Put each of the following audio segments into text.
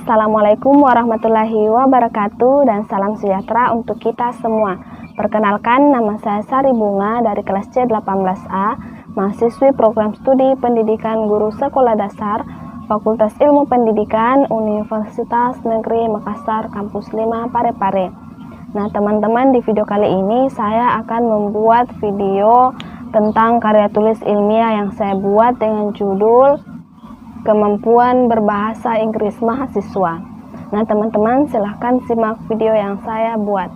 Assalamualaikum warahmatullahi wabarakatuh dan salam sejahtera untuk kita semua. Perkenalkan, nama saya Sari Bunga dari kelas C18A, mahasiswi program studi pendidikan guru sekolah dasar, Fakultas Ilmu Pendidikan, Universitas Negeri Makassar, Kampus 5 Parepare. Nah teman-teman, di video kali ini saya akan membuat video tentang karya tulis ilmiah yang saya buat dengan judul Kemampuan Berbahasa Inggris Mahasiswa. Nah teman-teman, silahkan simak video yang saya buat.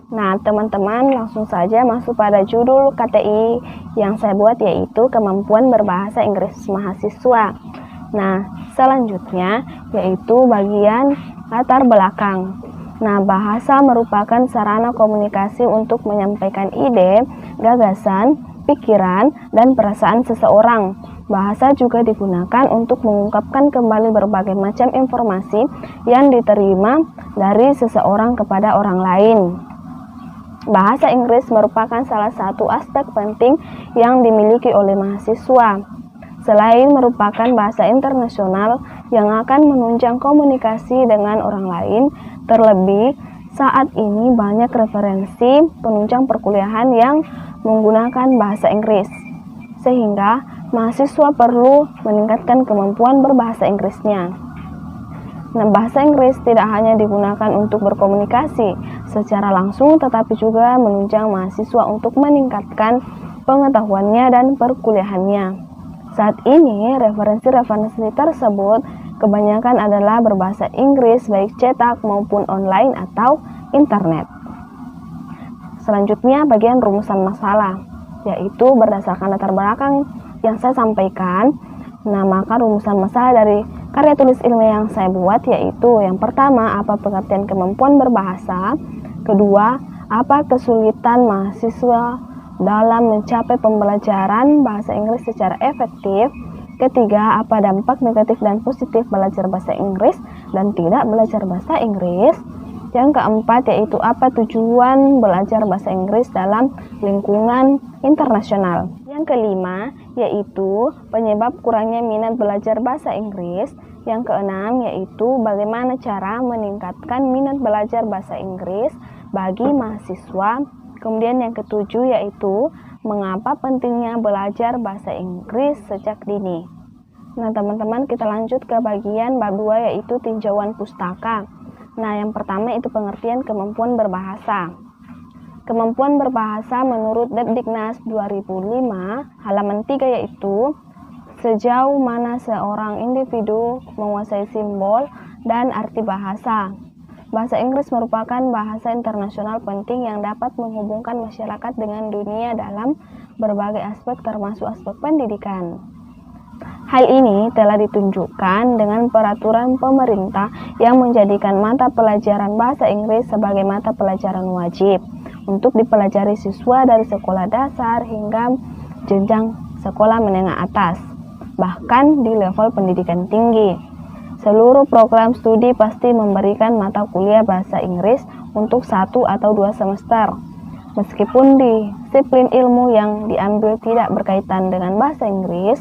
Nah teman-teman, langsung saja masuk pada judul KTI yang saya buat, yaitu Kemampuan Berbahasa Inggris Mahasiswa. Nah selanjutnya yaitu bagian latar belakang. Nah, bahasa merupakan sarana komunikasi untuk menyampaikan ide, gagasan, pikiran, dan perasaan seseorang. Bahasa juga digunakan untuk mengungkapkan kembali berbagai macam informasi yang diterima dari seseorang kepada orang lain. Bahasa Inggris merupakan salah satu aspek penting yang dimiliki oleh mahasiswa. Selain merupakan bahasa internasional yang akan menunjang komunikasi dengan orang lain, terlebih saat ini banyak referensi penunjang perkuliahan yang menggunakan bahasa Inggris, sehingga mahasiswa perlu meningkatkan kemampuan berbahasa Inggrisnya. Nah, bahasa Inggris tidak hanya digunakan untuk berkomunikasi secara langsung, tetapi juga menunjang mahasiswa untuk meningkatkan pengetahuannya dan perkuliahannya. Saat ini, referensi-referensi tersebut kebanyakan adalah berbahasa Inggris, baik cetak maupun online atau internet. Selanjutnya, bagian rumusan masalah, yaitu berdasarkan latar belakang yang saya sampaikan. Nah, maka rumusan masalah dari karya tulis ilmiah yang saya buat yaitu yang pertama, apa pengertian kemampuan berbahasa? Kedua, apa kesulitan mahasiswa dalam mencapai pembelajaran bahasa Inggris secara efektif? Ketiga, apa dampak negatif dan positif belajar bahasa Inggris dan tidak belajar bahasa Inggris? Yang keempat, yaitu apa tujuan belajar bahasa Inggris dalam lingkungan internasional? Yang kelima, yaitu penyebab kurangnya minat belajar bahasa Inggris. Yang keenam, yaitu bagaimana cara meningkatkan minat belajar bahasa Inggris bagi mahasiswa. Kemudian yang ketujuh, yaitu mengapa pentingnya belajar bahasa Inggris sejak dini. Nah teman-teman, kita lanjut ke bagian bab 2, yaitu tinjauan pustaka. Nah yang pertama itu pengertian kemampuan berbahasa. Kemampuan berbahasa menurut Depdiknas 2005 halaman 3 yaitu sejauh mana seorang individu menguasai simbol dan arti bahasa. Bahasa Inggris merupakan bahasa internasional penting yang dapat menghubungkan masyarakat dengan dunia dalam berbagai aspek termasuk aspek pendidikan. Hal ini telah ditunjukkan dengan peraturan pemerintah yang menjadikan mata pelajaran bahasa Inggris sebagai mata pelajaran wajib untuk dipelajari siswa dari sekolah dasar hingga jenjang sekolah menengah atas, bahkan di level pendidikan tinggi. Seluruh program studi pasti memberikan mata kuliah bahasa Inggris untuk 1 atau 2 semester. Meskipun disiplin ilmu yang diambil tidak berkaitan dengan bahasa Inggris,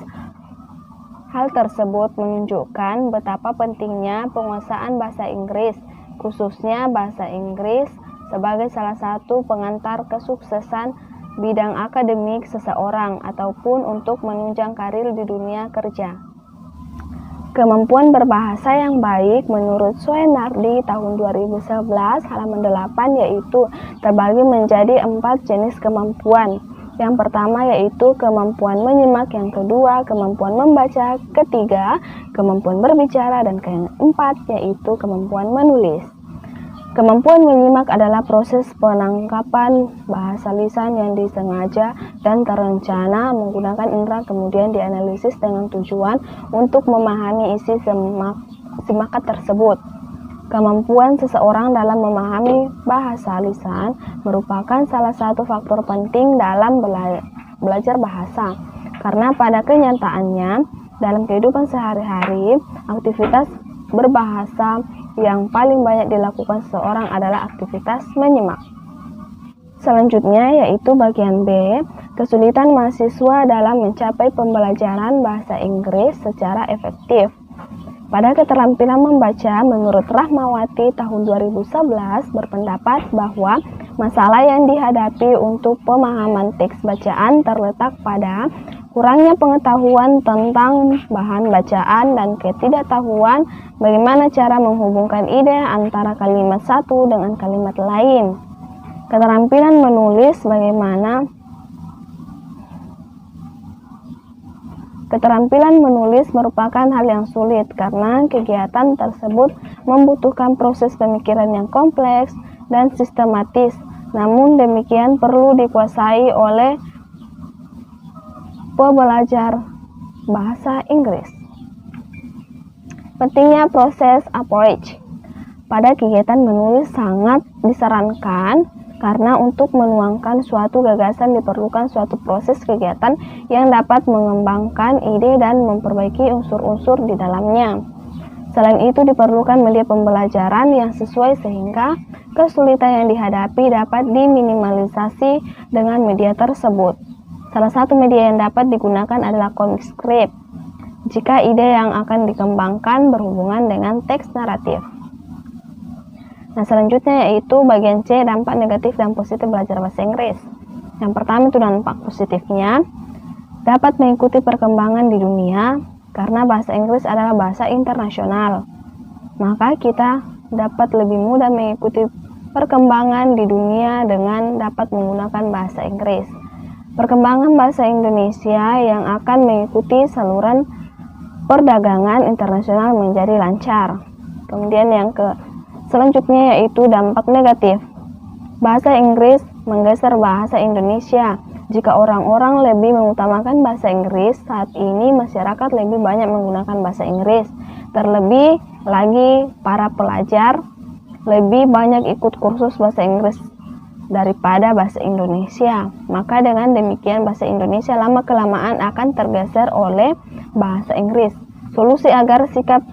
hal tersebut menunjukkan betapa pentingnya penguasaan bahasa Inggris, khususnya bahasa Inggris sebagai salah satu pengantar kesuksesan bidang akademik seseorang ataupun untuk menunjang karir di dunia kerja. Kemampuan berbahasa yang baik menurut Soenardi tahun 2011 halaman 8 yaitu terbagi menjadi 4 jenis kemampuan. Yang pertama yaitu kemampuan menyimak, yang kedua kemampuan membaca, ketiga kemampuan berbicara, dan keempat yaitu kemampuan menulis. Kemampuan menyimak adalah proses penangkapan bahasa lisan yang disengaja dan terencana menggunakan indera, kemudian dianalisis dengan tujuan untuk memahami isi simakat tersebut. Kemampuan seseorang dalam memahami bahasa lisan merupakan salah satu faktor penting dalam belajar bahasa, karena pada kenyataannya dalam kehidupan sehari-hari, aktivitas berbahasa yang paling banyak dilakukan seseorang adalah aktivitas menyimak. Selanjutnya yaitu bagian B, kesulitan mahasiswa dalam mencapai pembelajaran bahasa Inggris secara efektif. Pada keterampilan membaca, menurut Rahmawati tahun 2011 berpendapat bahwa masalah yang dihadapi untuk pemahaman teks bacaan terletak pada kurangnya pengetahuan tentang bahan bacaan dan ketidaktahuan bagaimana cara menghubungkan ide antara kalimat satu dengan kalimat lain. Keterampilan menulis Keterampilan menulis merupakan hal yang sulit karena kegiatan tersebut membutuhkan proses pemikiran yang kompleks dan sistematis. Namun demikian perlu dikuasai oleh pembelajar bahasa Inggris. Pentingnya proses approach. Pada kegiatan menulis sangat disarankan karena untuk menuangkan suatu gagasan diperlukan suatu proses kegiatan yang dapat mengembangkan ide dan memperbaiki unsur-unsur di dalamnya. Selain itu diperlukan media pembelajaran yang sesuai sehingga kesulitan yang dihadapi dapat diminimalisasi dengan media tersebut. Salah satu media yang dapat digunakan adalah comic script jika ide yang akan dikembangkan berhubungan dengan teks naratif. Nah, selanjutnya yaitu bagian C, dampak negatif dan positif belajar bahasa Inggris. Yang pertama itu dampak positifnya, dapat mengikuti perkembangan di dunia karena bahasa Inggris adalah bahasa internasional. Maka kita dapat lebih mudah mengikuti perkembangan di dunia dengan dapat menggunakan bahasa Inggris. Perkembangan bahasa Indonesia yang akan mengikuti saluran perdagangan internasional menjadi lancar. Kemudian selanjutnya yaitu dampak negatif. Bahasa Inggris menggeser bahasa Indonesia. Jika orang-orang lebih mengutamakan bahasa Inggris, saat ini masyarakat lebih banyak menggunakan bahasa Inggris. Terlebih lagi para pelajar lebih banyak ikut kursus bahasa Inggris daripada bahasa Indonesia. Maka dengan demikian bahasa Indonesia lama-kelamaan akan tergeser oleh bahasa Inggris. Solusi agar sikap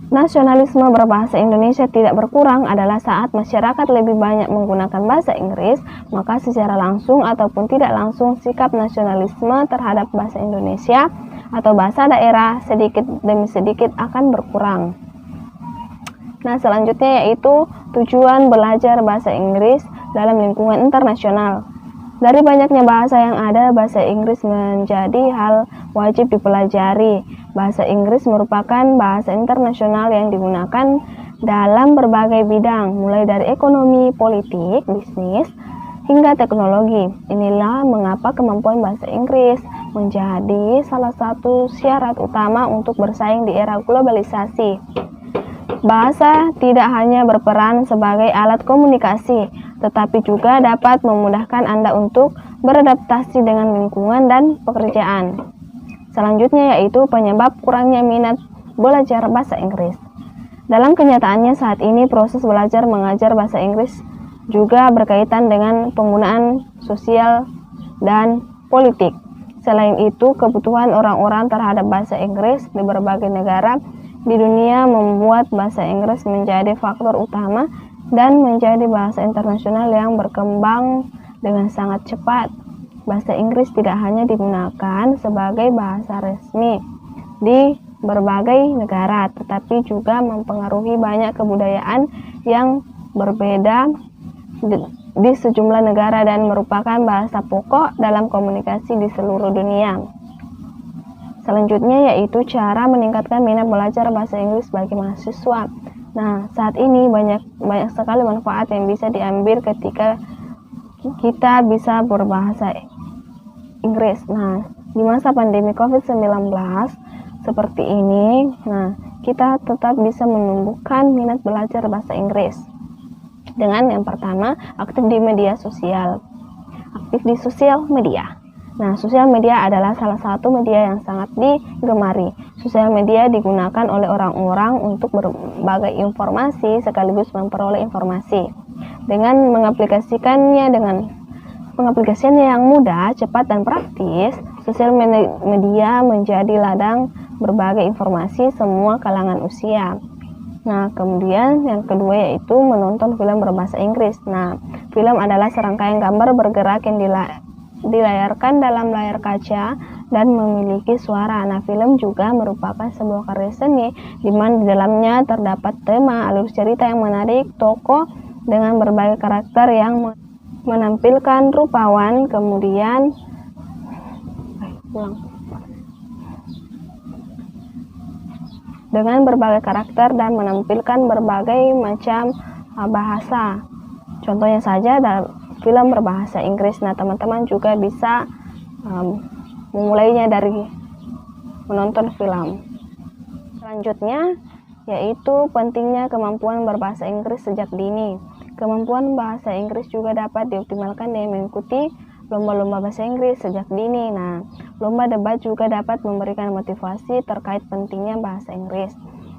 nasionalisme berbahasa Indonesia tidak berkurang adalah saat masyarakat lebih banyak menggunakan bahasa Inggris, maka secara langsung ataupun tidak langsung sikap nasionalisme terhadap bahasa Indonesia atau bahasa daerah sedikit demi sedikit akan berkurang. Nah, selanjutnya yaitu tujuan belajar bahasa Inggris dalam lingkungan internasional. Dari banyaknya bahasa yang ada, bahasa Inggris menjadi hal wajib dipelajari. Bahasa Inggris merupakan bahasa internasional yang digunakan dalam berbagai bidang, mulai dari ekonomi, politik, bisnis, hingga teknologi. Inilah mengapa kemampuan bahasa Inggris menjadi salah satu syarat utama untuk bersaing di era globalisasi. Bahasa tidak hanya berperan sebagai alat komunikasi, tetapi juga dapat memudahkan Anda untuk beradaptasi dengan lingkungan dan pekerjaan. Selanjutnya yaitu penyebab kurangnya minat belajar bahasa Inggris. Dalam kenyataannya saat ini proses belajar mengajar bahasa Inggris juga berkaitan dengan penggunaan sosial dan politik. Selain itu, kebutuhan orang-orang terhadap bahasa Inggris di berbagai negara di dunia membuat bahasa Inggris menjadi faktor utama dan menjadi bahasa internasional yang berkembang dengan sangat cepat. Bahasa Inggris tidak hanya digunakan sebagai bahasa resmi di berbagai negara, tetapi juga mempengaruhi banyak kebudayaan yang berbeda di sejumlah negara dan merupakan bahasa pokok dalam komunikasi di seluruh dunia. Selanjutnya yaitu cara meningkatkan minat belajar bahasa Inggris bagi mahasiswa. Nah, saat ini banyak sekali manfaat yang bisa diambil ketika kita bisa berbahasa Inggris. Nah, di masa pandemi COVID-19 seperti ini, kita tetap bisa menumbuhkan minat belajar bahasa Inggris. Dengan yang pertama, aktif di media sosial. Aktif di sosial media. Nah, sosial media adalah salah satu media yang sangat digemari. Sosial media digunakan oleh orang-orang untuk berbagai informasi sekaligus memperoleh informasi. Dengan mengaplikasikannya dengan pengaplikasiannya yang mudah, cepat, dan praktis, sosial media menjadi ladang berbagai informasi semua kalangan usia. Nah, kemudian yang kedua yaitu menonton film berbahasa Inggris. Nah, film adalah serangkaian gambar bergerak yang dilayarkan dalam layar kaca dan memiliki suara. Nah, film juga merupakan sebuah karya seni di mana di dalamnya terdapat tema, alur cerita yang menarik, tokoh dengan berbagai karakter yang menampilkan rupawan, kemudian dengan berbagai karakter dan menampilkan berbagai macam bahasa. Contohnya saja dalam film berbahasa Inggris. Nah, teman-teman juga bisa memulainya dari menonton film. Selanjutnya yaitu pentingnya kemampuan berbahasa Inggris sejak dini. Kemampuan bahasa Inggris juga dapat dioptimalkan dengan mengikuti lomba-lomba bahasa Inggris sejak dini. Nah, lomba debat juga dapat memberikan motivasi terkait pentingnya bahasa Inggris,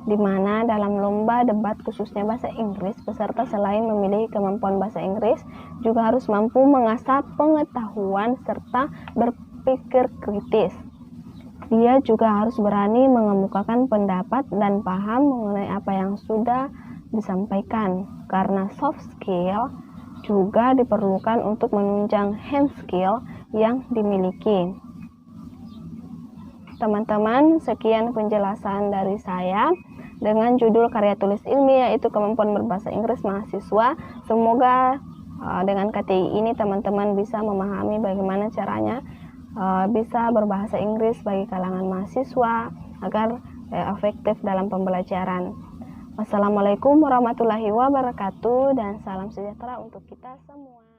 di mana dalam lomba debat khususnya bahasa Inggris, peserta selain memiliki kemampuan bahasa Inggris, juga harus mampu mengasah pengetahuan serta berpikir kritis. Dia juga harus berani mengemukakan pendapat dan paham mengenai apa yang sudah disampaikan, karena soft skill juga diperlukan untuk menunjang hand skill yang dimiliki. Teman-teman, sekian penjelasan dari saya dengan judul karya tulis ilmiah yaitu kemampuan berbahasa Inggris mahasiswa. Semoga dengan KTI ini teman-teman bisa memahami bagaimana caranya bisa berbahasa Inggris bagi kalangan mahasiswa agar efektif dalam pembelajaran. Wassalamualaikum warahmatullahi wabarakatuh dan salam sejahtera untuk kita semua.